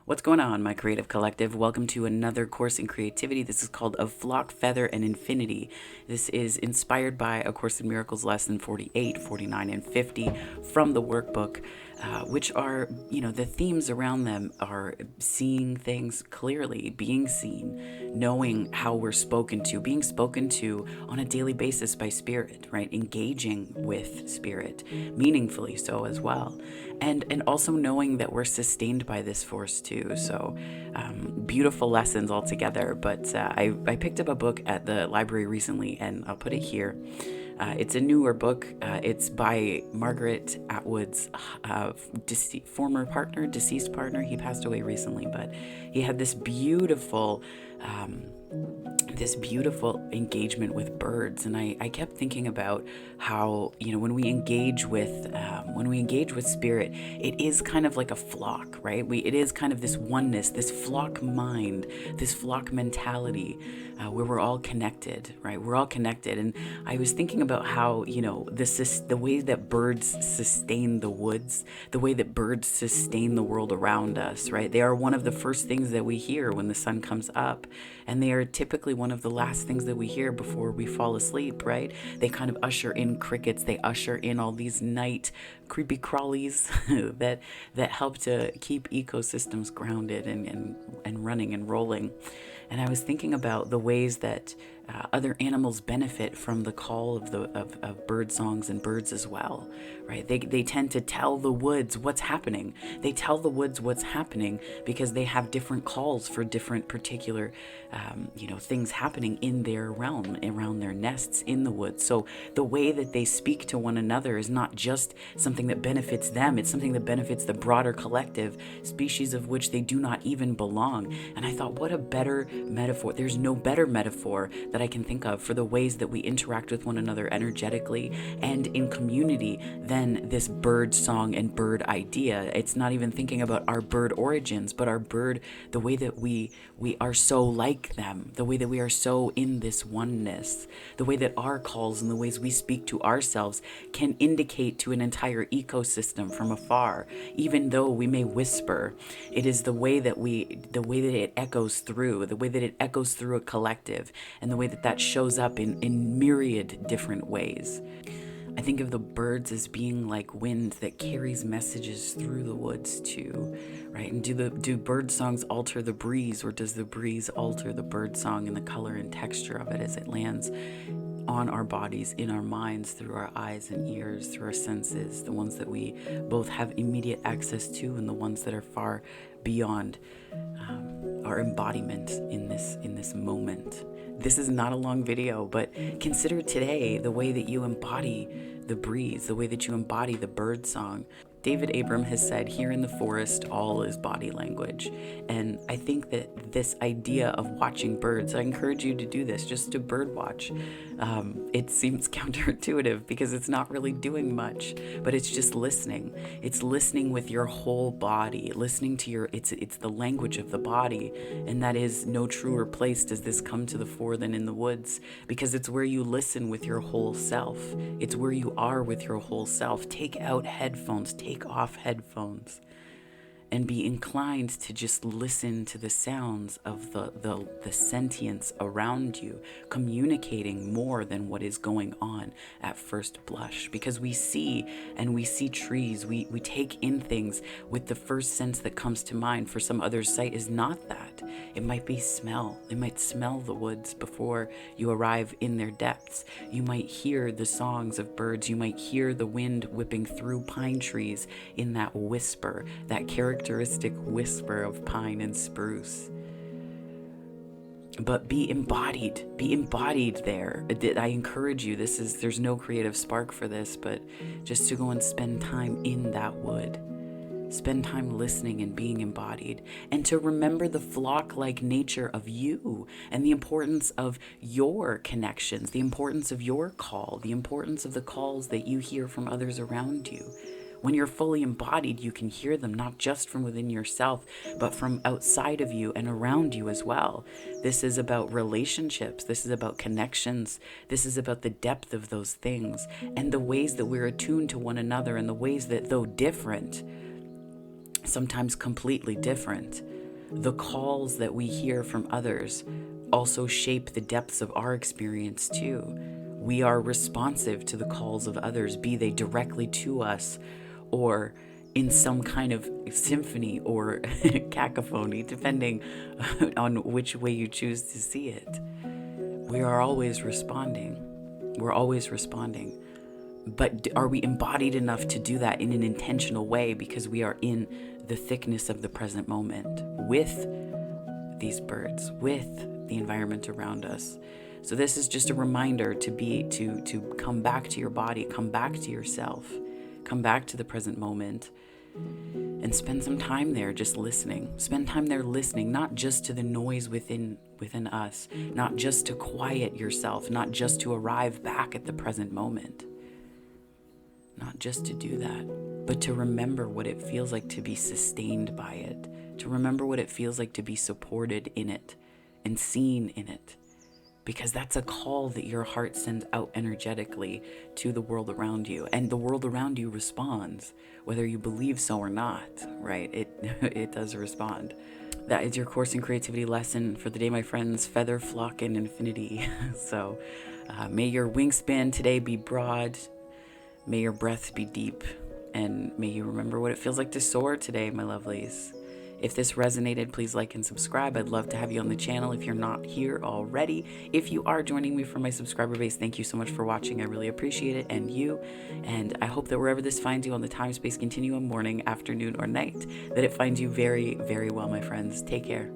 What's going on, my creative collective? Welcome to another course in creativity. This is called A Flock, Feather, and Infinity. This is inspired by A Course in Miracles lesson 48, 49, and 50 from the workbook, which are, the themes around them are seeing things clearly, being seen, knowing how we're spoken to, being spoken to on a daily basis by spirit, right? Engaging with spirit, meaningfully so as well. And also knowing that we're sustained by this force too. So beautiful lessons altogether. But I picked up a book at the library recently, and I'll put it here. It's a newer book. It's by Margaret Atwood's former partner, deceased partner. He passed away recently, but he had this beautiful engagement with birds. And I kept thinking about how, when we engage with spirit, it is kind of like a flock, right? It is kind of this oneness, this flock mind, this flock mentality, where we're all connected, right? We're all connected. And I was thinking about how, the way that birds sustain the woods, the way that birds sustain the world around us, right? They are one of the first things that we hear when the sun comes up, and they are typically one of the last things that we hear before we fall asleep, right? They kind of usher in crickets, they usher in all these night creepy crawlies that help to keep ecosystems grounded and running and rolling. And I was thinking about the ways that other animals benefit from the call of bird songs and birds as well, right? They tend to tell the woods what's happening. They tell the woods what's happening because they have different calls for different particular, things happening in their realm, around their nests in the woods. So the way that they speak to one another is not just something that benefits them, it's something that benefits the broader collective, species of which they do not even belong. And I thought, what a better metaphor. There's no better metaphor that I can think of for the ways that we interact with one another energetically and in community than this bird song and bird idea. It's not even thinking about our bird origins, but our bird, the way that we are so like them, the way that we are so in this oneness, the way that our calls and the ways we speak to ourselves can indicate to an entire ecosystem from afar, even though we may whisper. It is the way that it echoes through, the way that it echoes through a collective, and the way that shows up in myriad different ways. I think of the birds as being like wind that carries messages through the woods too, right? And do bird songs alter the breeze, or does the breeze alter the bird song and the color and texture of it as it lands on our bodies, in our minds, through our eyes and ears, through our senses, the ones that we both have immediate access to and the ones that are far beyond our embodiment in this moment. This is not a long video, but consider today the way that you embody the breeze, the way that you embody the bird song. David Abram has said, here in the forest, all is body language. And I think that this idea of watching birds, I encourage you to do this, just to bird watch. It seems counterintuitive because it's not really doing much, but it's just listening. It's listening with your whole body, listening to it's the language of the body. And that is no truer place does this come to the fore than in the woods, because it's where you listen with your whole self. It's where you are with your whole self. Take out headphones, take off headphones, and be inclined to just listen to the sounds of the sentience around you, communicating more than what is going on at first blush. Because we see trees, we take in things with the first sense that comes to mind. For some others, sight is not that. It might be smell. They might smell the woods before you arrive in their depths. You might hear the songs of birds. You might hear the wind whipping through pine trees in that whisper, that characteristic whisper of pine and spruce. But be embodied there. I encourage you, there's no creative spark for this, but just to go and spend time in that wood. Spend time listening and being embodied, and to remember the flock-like nature of you and the importance of your connections, the importance of your call, the importance of the calls that you hear from others around you. When you're fully embodied, you can hear them not just from within yourself, but from outside of you and around you as well. This is about relationships. This is about connections. This is about the depth of those things and the ways that we're attuned to one another, and the ways that, though different, sometimes completely different. The calls that we hear from others also shape the depths of our experience too. We are responsive to the calls of others, be they directly to us or in some kind of symphony or cacophony, depending on which way you choose to see it. We are always responding. We're always responding. But are we embodied enough to do that in an intentional way, because we are in the thickness of the present moment with these birds, with the environment around us? So this is just a reminder to come back to your body, come back to yourself, come back to the present moment, and spend some time there just listening. Spend time there listening, not just to the noise within us, not just to quiet yourself, not just to arrive back at the present moment. Not just to do that, but to remember what it feels like to be sustained by it, to remember what it feels like to be supported in it and seen in it, because that's a call that your heart sends out energetically to the world around you, and the world around you responds, whether you believe so or not, right? It does respond. That is your Course in Creativity lesson for the day, my friends. Feather, flock, and infinity. So may your wingspan today be broad. May your breath be deep, and may you remember what it feels like to soar today, my lovelies. If this resonated, please like and subscribe. I'd love to have you on the channel if you're not here already. If you are joining me from my subscriber base, thank you so much for watching. I really appreciate it, and you. And I hope that wherever this finds you on the time-space continuum, morning, afternoon, or night, that it finds you very, very well, my friends. Take care.